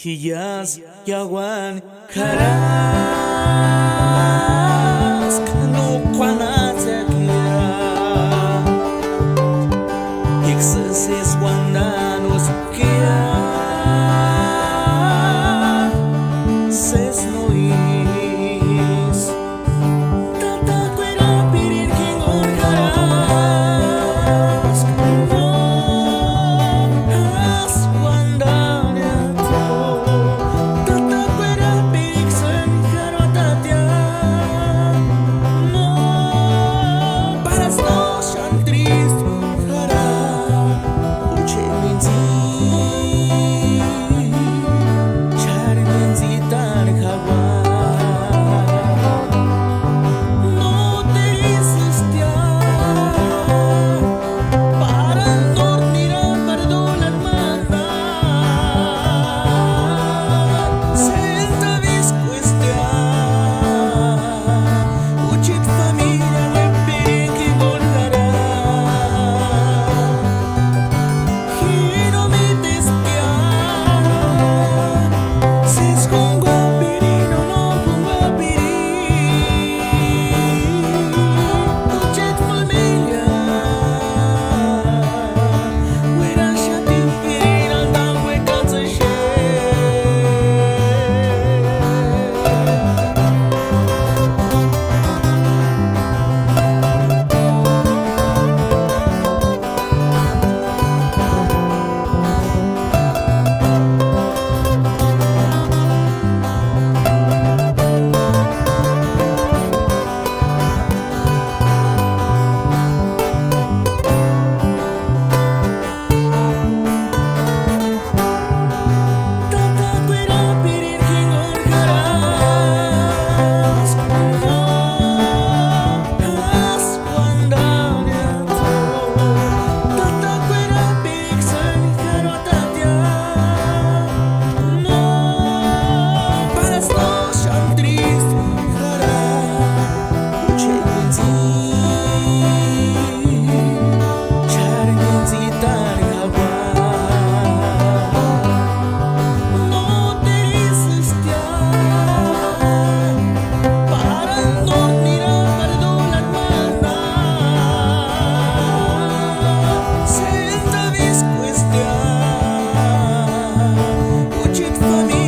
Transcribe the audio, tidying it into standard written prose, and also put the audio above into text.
Hiyas yawan karas no kwanatsakia Hiksasis wananos kia Ses nois Tata kwera pirir king on karas No has wandanato Tata kwera pirik sen karotatia No paras no shan trist kara Uche minzi Char minzi tan kawa No te resistia Para dormir perdonar manda Senta vis cuestia Uchit familia webberin ki volgará Giro mi destia Sis con guapirino no con guapirin Uchit familia Wera shati pirin andam we katsashe Tata kwera pirir king on karas No has wandanato Tata kwera pirik sen karotatia No paras no shan trist kara Uche minzi Char minzi tan kawa No te resistia Para dormir perdonar manda Senta vis cuestia Uchit familia